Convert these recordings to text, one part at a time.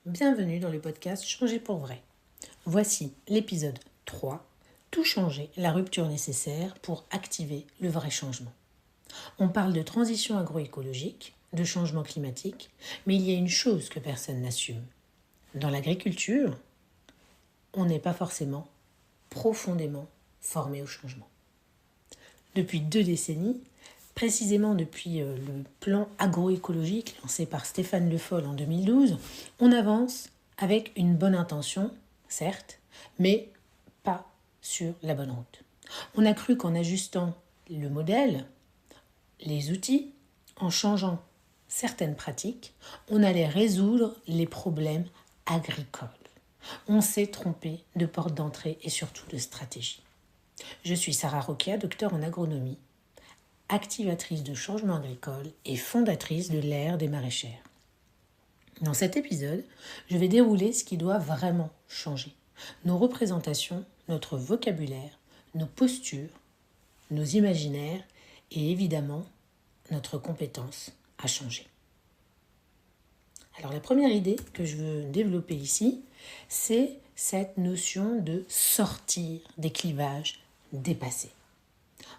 bienvenue dans le podcast Changer pour vrai. Voici l'épisode 3, Tout changer, la rupture nécessaire pour activer le vrai changement. On parle de transition agroécologique, de changement climatique, mais il y a une chose que personne n'assume. Dans l'agriculture, on n'est pas forcément profondément formé au changement. Depuis 2 décennies, précisément depuis le plan agroécologique lancé par Stéphane Le Foll en 2012, on avance avec une bonne intention, certes, mais pas sur la bonne route. On a cru qu'en ajustant le modèle, les outils, en changeant certaines pratiques, on allait résoudre les problèmes agricoles. On s'est trompé de porte d'entrée et surtout de stratégie. Je suis Sarah Roquia, docteure en agronomie, activatrice de changement agricole et fondatrice de l'ère des maraîchères. Dans cet épisode, je vais dérouler ce qui doit vraiment changer. Nos représentations, notre vocabulaire, nos postures, nos imaginaires et évidemment notre compétence à changer. Alors la première idée que je veux développer ici, c'est cette notion de sortir des clivages dépassés.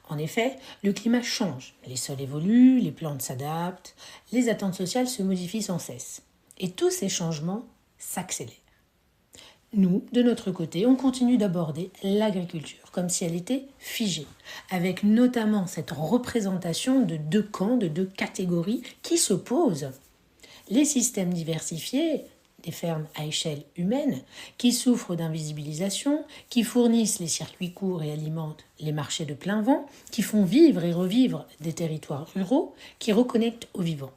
En effet, le climat change, les sols évoluent, les plantes s'adaptent, les attentes sociales se modifient sans cesse. Et tous ces changements s'accélèrent. Nous, de notre côté, on continue d'aborder l'agriculture comme si elle était figée, avec notamment cette représentation de 2 camps, de 2 catégories qui s'opposent. Les systèmes diversifiés, des fermes à échelle humaine, qui souffrent d'invisibilisation, qui fournissent les circuits courts et alimentent les marchés de plein vent, qui font vivre et revivre des territoires ruraux, qui reconnectent au vivant.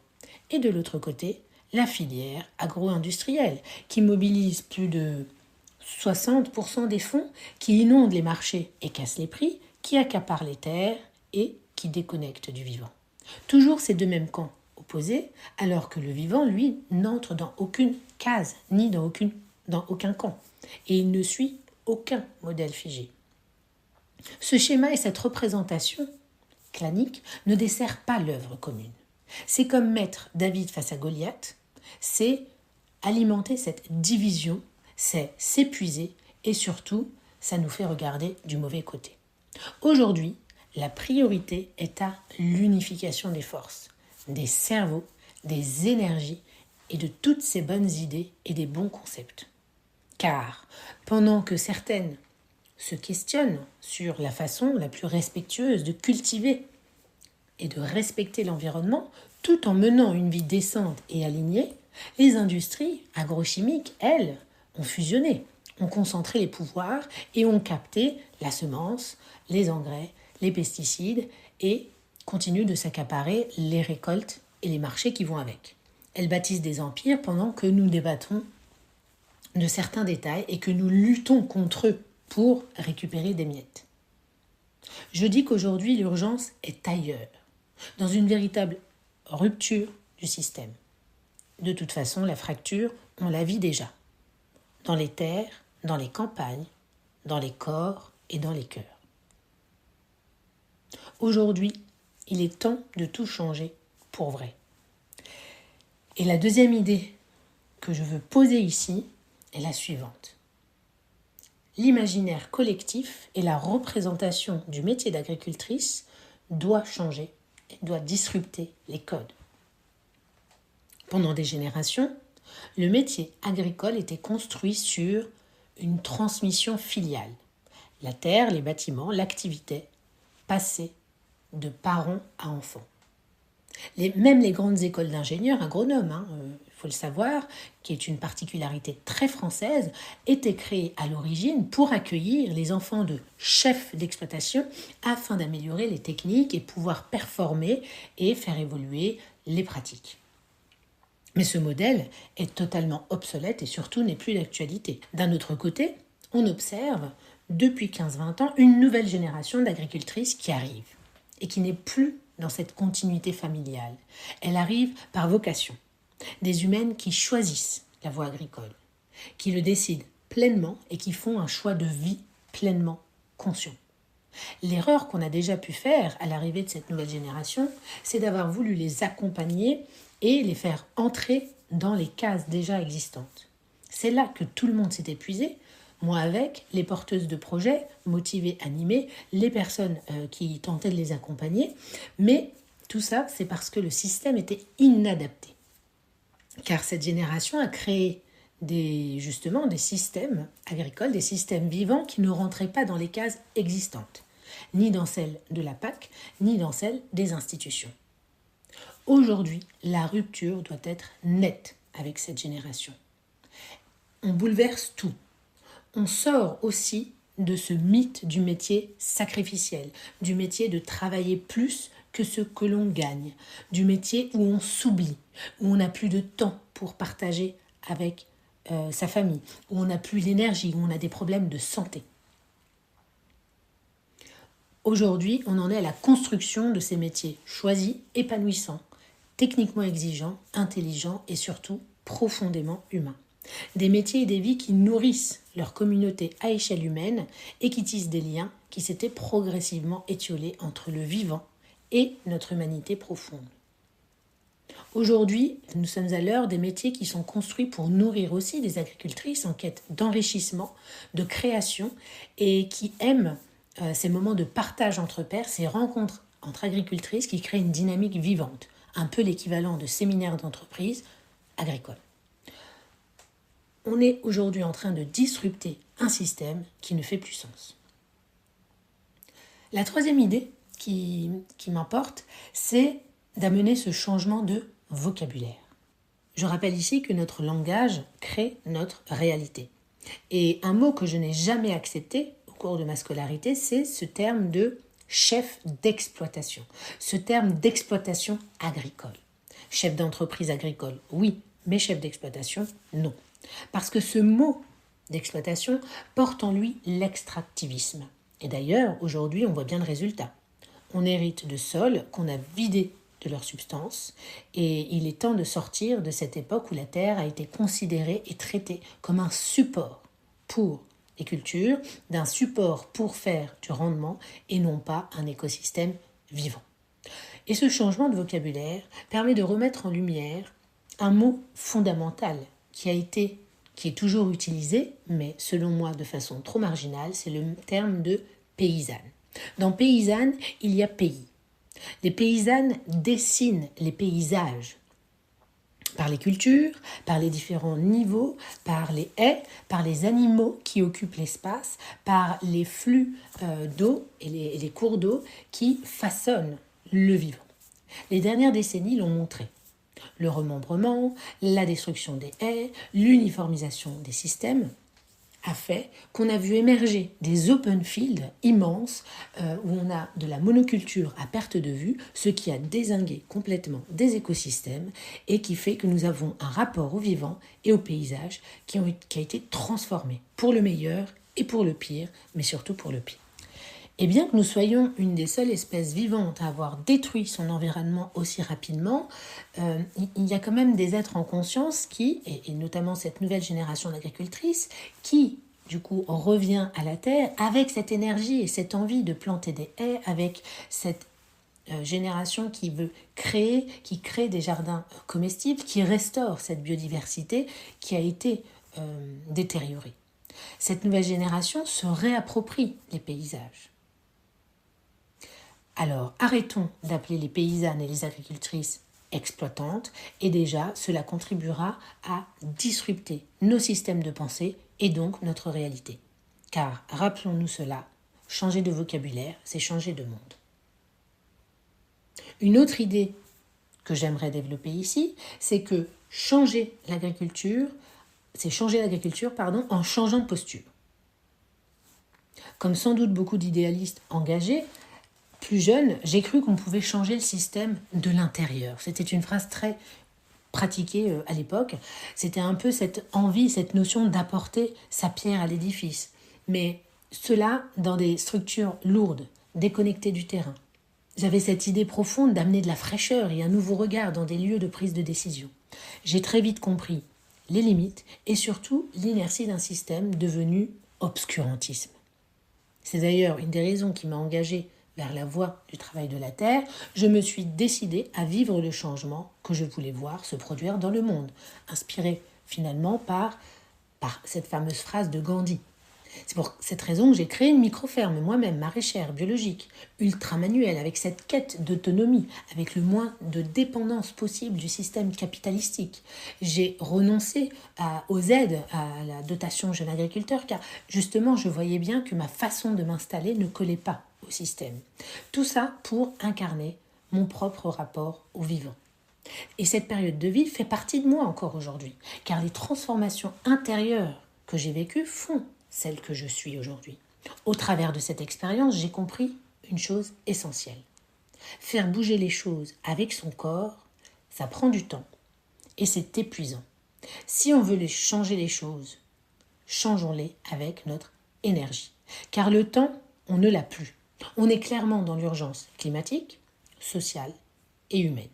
Et de l'autre côté, la filière agro-industrielle, qui mobilise plus de 60% des fonds, qui inonde les marchés et casse les prix, qui accapare les terres et qui déconnecte du vivant. Toujours ces 2 mêmes camps opposés, alors que le vivant, lui, n'entre dans aucune case, ni dans aucun camp. Et il ne suit aucun modèle figé. Ce schéma et cette représentation clanique ne dessert pas l'œuvre commune. C'est comme mettre David face à Goliath, c'est alimenter cette division, c'est s'épuiser et surtout, ça nous fait regarder du mauvais côté. Aujourd'hui, la priorité est à l'unification des forces, des cerveaux, des énergies et de toutes ces bonnes idées et des bons concepts. Car pendant que certaines se questionnent sur la façon la plus respectueuse de cultiver et de respecter l'environnement, tout en menant une vie décente et alignée, les industries agrochimiques, elles, ont fusionné, ont concentré les pouvoirs et ont capté la semence, les engrais, les pesticides et continuent de s'accaparer les récoltes et les marchés qui vont avec. Elles bâtissent des empires pendant que nous débattons de certains détails et que nous luttons contre eux pour récupérer des miettes. Je dis qu'aujourd'hui, l'urgence est ailleurs, dans une véritable rupture du système. De toute façon, la fracture, on la vit déjà. Dans les terres, dans les campagnes, dans les corps et dans les cœurs. Aujourd'hui, il est temps de tout changer pour vrai. Et la deuxième idée que je veux poser ici est la suivante. L'imaginaire collectif et la représentation du métier d'agricultrice doit changer et doit disrupter les codes. Pendant des générations, le métier agricole était construit sur une transmission filiale. La terre, les bâtiments, l'activité passaient de parents à enfants. Même les grandes écoles d'ingénieurs agronomes, faut le savoir, qui est une particularité très française, étaient créées à l'origine pour accueillir les enfants de chefs d'exploitation afin d'améliorer les techniques et pouvoir performer et faire évoluer les pratiques. Mais ce modèle est totalement obsolète et surtout n'est plus d'actualité. D'un autre côté, on observe depuis 15-20 ans une nouvelle génération d'agricultrices qui arrive et qui n'est plus dans cette continuité familiale. Elle arrive par vocation. Des humaines qui choisissent la voie agricole, qui le décident pleinement et qui font un choix de vie pleinement conscient. L'erreur qu'on a déjà pu faire à l'arrivée de cette nouvelle génération, c'est d'avoir voulu les accompagner et les faire entrer dans les cases déjà existantes. C'est là que tout le monde s'est épuisé, moi avec, les porteuses de projets, motivées, animées, les personnes qui tentaient de les accompagner. Mais tout ça, c'est parce que le système était inadapté. Car cette génération a créé justement des systèmes agricoles, des systèmes vivants qui ne rentraient pas dans les cases existantes, ni dans celles de la PAC, ni dans celles des institutions. Aujourd'hui, la rupture doit être nette avec cette génération. On bouleverse tout. On sort aussi de ce mythe du métier sacrificiel, du métier de travailler plus que ce que l'on gagne, du métier où on s'oublie, où on n'a plus de temps pour partager avec sa famille, où on n'a plus l'énergie, où on a des problèmes de santé. Aujourd'hui, on en est à la construction de ces métiers choisis, épanouissants, techniquement exigeants, intelligents et surtout profondément humains. Des métiers et des vies qui nourrissent leur communauté à échelle humaine et qui tissent des liens qui s'étaient progressivement étiolés entre le vivant et notre humanité profonde. Aujourd'hui, nous sommes à l'heure des métiers qui sont construits pour nourrir aussi des agricultrices en quête d'enrichissement, de création et qui aiment ces moments de partage entre pairs, ces rencontres entre agricultrices qui créent une dynamique vivante, un peu l'équivalent de séminaires d'entreprise agricole. On est aujourd'hui en train de disrupter un système qui ne fait plus sens. La troisième idée qui m'importe, c'est d'amener ce changement de vocabulaire. Je rappelle ici que notre langage crée notre réalité. Et un mot que je n'ai jamais accepté au cours de ma scolarité, c'est ce terme de chef d'exploitation, ce terme d'exploitation agricole. Chef d'entreprise agricole, oui, mais chef d'exploitation, non. Parce que ce mot d'exploitation porte en lui l'extractivisme. Et d'ailleurs, aujourd'hui, on voit bien le résultat. On hérite de sols qu'on a vidés de leur substance et il est temps de sortir de cette époque où la terre a été considérée et traitée comme un support pour les cultures, d'un support pour faire du rendement et non pas un écosystème vivant. Et ce changement de vocabulaire permet de remettre en lumière un mot fondamental qui est toujours utilisé, mais selon moi de façon trop marginale, c'est le terme de paysanne. Dans paysanne, il y a pays. Les paysannes dessinent les paysages par les cultures, par les différents niveaux, par les haies, par les animaux qui occupent l'espace, par les flux d'eau et les cours d'eau qui façonnent le vivant. Les dernières décennies l'ont montré. Le remembrement, la destruction des haies, l'uniformisation des systèmes a fait qu'on a vu émerger des open fields immenses où on a de la monoculture à perte de vue, ce qui a dézingué complètement des écosystèmes et qui fait que nous avons un rapport au vivant et au paysage qui a été transformé pour le meilleur et pour le pire, mais surtout pour le pire. Et bien que nous soyons une des seules espèces vivantes à avoir détruit son environnement aussi rapidement, il y a quand même des êtres en conscience qui, et notamment cette nouvelle génération d'agricultrices, qui du coup revient à la terre avec cette énergie et cette envie de planter des haies, avec cette génération qui crée des jardins comestibles, qui restaure cette biodiversité qui a été détériorée. Cette nouvelle génération se réapproprie les paysages. Alors, arrêtons d'appeler les paysannes et les agricultrices exploitantes et déjà, cela contribuera à disrupter nos systèmes de pensée et donc notre réalité. Car, rappelons-nous cela, changer de vocabulaire, c'est changer de monde. Une autre idée que j'aimerais développer ici, c'est que changer l'agriculture, c'est changer l'agriculture, en changeant de posture. Comme sans doute beaucoup d'idéalistes engagés, plus jeune, j'ai cru qu'on pouvait changer le système de l'intérieur. C'était une phrase très pratiquée à l'époque. C'était un peu cette envie, cette notion d'apporter sa pierre à l'édifice. Mais cela dans des structures lourdes, déconnectées du terrain. J'avais cette idée profonde d'amener de la fraîcheur et un nouveau regard dans des lieux de prise de décision. J'ai très vite compris les limites et surtout l'inertie d'un système devenu obscurantisme. C'est d'ailleurs une des raisons qui m'a engagée vers la voie du travail de la terre. Je me suis décidée à vivre le changement que je voulais voir se produire dans le monde, inspirée finalement par par cette fameuse phrase de Gandhi. C'est pour cette raison que j'ai créé une micro-ferme moi-même, maraîchère, biologique, ultra manuelle, avec cette quête d'autonomie, avec le moins de dépendance possible du système capitalistique. J'ai renoncé aux aides, à la dotation jeune agriculteur, car justement je voyais bien que ma façon de m'installer ne collait pas au système. Tout ça pour incarner mon propre rapport au vivant. Et cette période de vie fait partie de moi encore aujourd'hui, car les transformations intérieures que j'ai vécues font celle que je suis aujourd'hui. Au travers de cette expérience, j'ai compris une chose essentielle. Faire bouger les choses avec son corps, ça prend du temps et c'est épuisant. Si on veut changer les choses, changeons-les avec notre énergie. Car le temps, on ne l'a plus. On est clairement dans l'urgence climatique, sociale et humaine.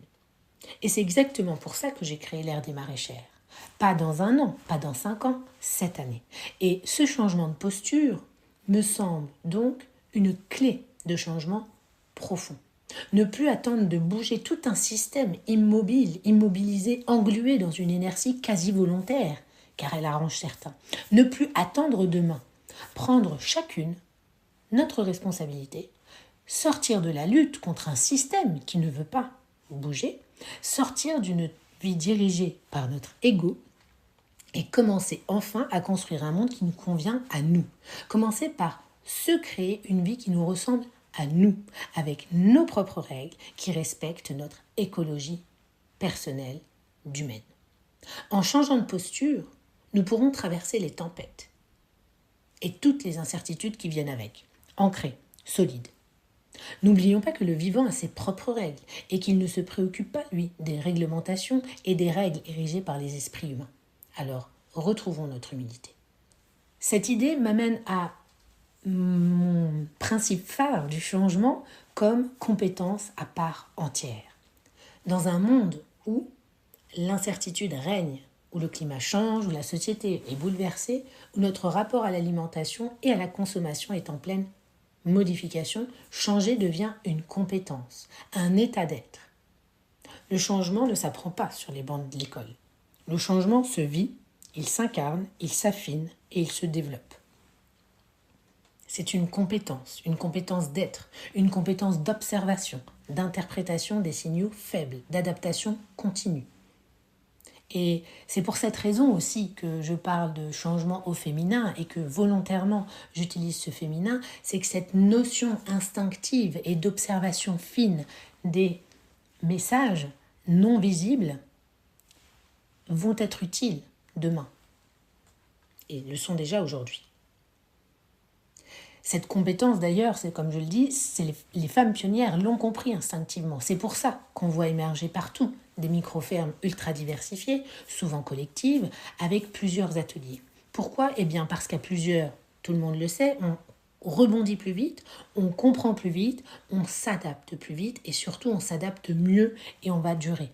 Et c'est exactement pour ça que j'ai créé l'ère des maraîchères. Pas dans 1 an, pas dans 5 ans, cette année. Et ce changement de posture me semble donc une clé de changement profond. Ne plus attendre de bouger tout un système immobilisé, englué dans une inertie quasi volontaire, car elle arrange certains. Ne plus attendre demain. Prendre chacune notre responsabilité, sortir de la lutte contre un système qui ne veut pas bouger, sortir d'une vie dirigée par notre ego et commencer enfin à construire un monde qui nous convient à nous. Commencer par se créer une vie qui nous ressemble à nous, avec nos propres règles qui respectent notre écologie personnelle d'humaine. En changeant de posture, nous pourrons traverser les tempêtes et toutes les incertitudes qui viennent avec, ancrées, solides. N'oublions pas que le vivant a ses propres règles et qu'il ne se préoccupe pas, lui, des réglementations et des règles érigées par les esprits humains. Alors, retrouvons notre humilité. Cette idée m'amène à mon principe phare du changement comme compétence à part entière. Dans un monde où l'incertitude règne, où le climat change, où la société est bouleversée, où notre rapport à l'alimentation et à la consommation est en pleine modification, changer devient une compétence, un état d'être. Le changement ne s'apprend pas sur les bancs de l'école. Le changement se vit, il s'incarne, il s'affine et il se développe. C'est une compétence d'être, une compétence d'observation, d'interprétation des signaux faibles, d'adaptation continue. Et c'est pour cette raison aussi que je parle de changement au féminin et que volontairement j'utilise ce féminin, c'est que cette notion instinctive et d'observation fine des messages non visibles vont être utiles demain et le sont déjà aujourd'hui. Cette compétence d'ailleurs, c'est comme je le dis, les femmes pionnières l'ont compris instinctivement. C'est pour ça qu'on voit émerger partout des micro-fermes ultra diversifiées, souvent collectives, avec plusieurs ateliers. Pourquoi ? Eh bien parce qu'à plusieurs, tout le monde le sait, on rebondit plus vite, on comprend plus vite, on s'adapte plus vite et surtout on s'adapte mieux et on va durer.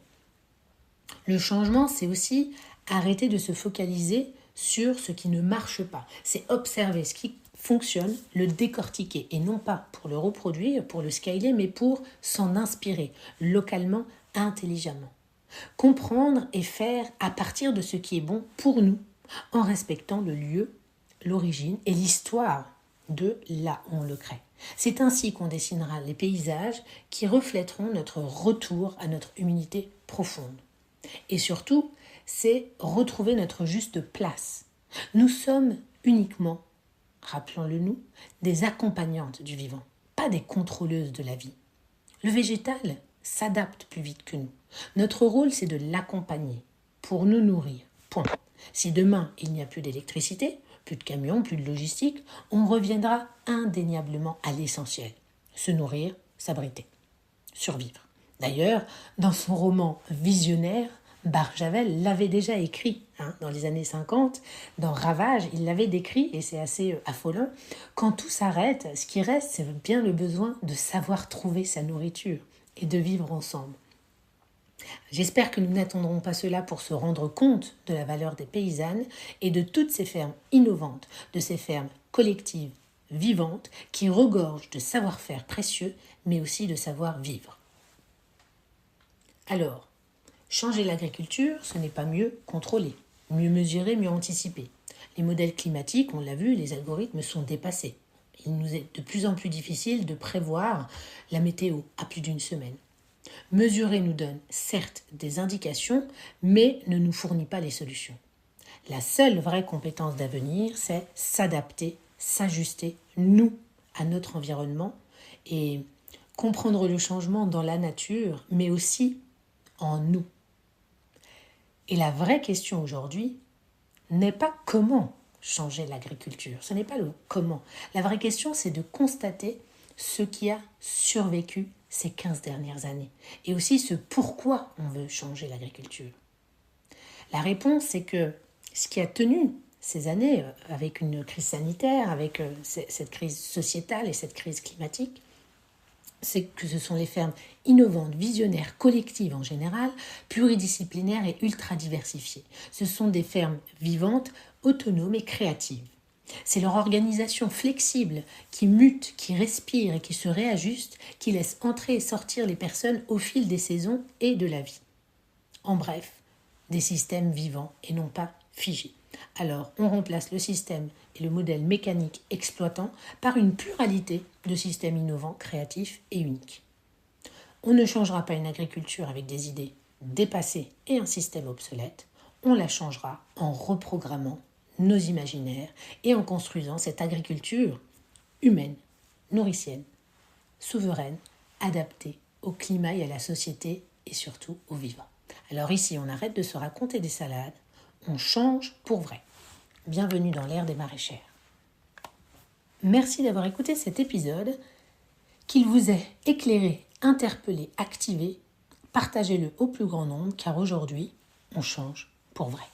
Le changement, c'est aussi arrêter de se focaliser sur ce qui ne marche pas. C'est observer ce qui fonctionne, le décortiquer et non pas pour le reproduire, pour le scaler, mais pour s'en inspirer localement, intelligemment. Comprendre et faire à partir de ce qui est bon pour nous, en respectant le lieu, l'origine et l'histoire de là où on le crée. C'est ainsi qu'on dessinera les paysages qui reflèteront notre retour à notre humanité profonde. Et surtout, c'est retrouver notre juste place. Nous sommes uniquement, rappelons-le nous, des accompagnantes du vivant, pas des contrôleuses de la vie. Le végétal s'adapte plus vite que nous. Notre rôle, c'est de l'accompagner pour nous nourrir. Point. Si demain, il n'y a plus d'électricité, plus de camions, plus de logistique, on reviendra indéniablement à l'essentiel. Se nourrir, s'abriter, survivre. D'ailleurs, dans son roman Visionnaire, Barjavel l'avait déjà écrit dans les années 50. Dans Ravage, il l'avait décrit, et c'est assez affolant. Quand tout s'arrête, ce qui reste, c'est bien le besoin de savoir trouver sa nourriture et de vivre ensemble. J'espère que nous n'attendrons pas cela pour se rendre compte de la valeur des paysannes et de toutes ces fermes innovantes, de ces fermes collectives, vivantes, qui regorgent de savoir-faire précieux, mais aussi de savoir-vivre. Alors, changer l'agriculture, ce n'est pas mieux contrôler, mieux mesurer, mieux anticiper. Les modèles climatiques, on l'a vu, les algorithmes sont dépassés. Il nous est de plus en plus difficile de prévoir la météo à plus d'une semaine. Mesurer nous donne certes des indications, mais ne nous fournit pas les solutions. La seule vraie compétence d'avenir, c'est s'adapter, s'ajuster, nous, à notre environnement et comprendre le changement dans la nature, mais aussi en nous. Et la vraie question aujourd'hui n'est pas comment changer l'agriculture, ce n'est pas le comment. La vraie question, c'est de constater ce qui a survécu ces 15 dernières années et aussi ce pourquoi on veut changer l'agriculture. La réponse, c'est que ce qui a tenu ces années, avec une crise sanitaire, avec cette crise sociétale et cette crise climatique, c'est que ce sont les fermes innovantes, visionnaires, collectives en général, pluridisciplinaires et ultra diversifiées. Ce sont des fermes vivantes, autonomes et créatives. C'est leur organisation flexible qui mute, qui respire et qui se réajuste, qui laisse entrer et sortir les personnes au fil des saisons et de la vie. En bref, des systèmes vivants et non pas figés. Alors, on remplace le système et le modèle mécanique exploitant par une pluralité de systèmes innovants, créatifs et uniques. On ne changera pas une agriculture avec des idées dépassées et un système obsolète. On la changera en reprogrammant nos imaginaires et en construisant cette agriculture humaine, nourricienne, souveraine, adaptée au climat et à la société et surtout aux vivants. Alors ici, on arrête de se raconter des salades, on change pour vrai. Bienvenue dans l'ère des maraîchères. Merci d'avoir écouté cet épisode. Qu'il vous ait éclairé, interpellé, activé, partagez-le au plus grand nombre car aujourd'hui, on change pour vrai.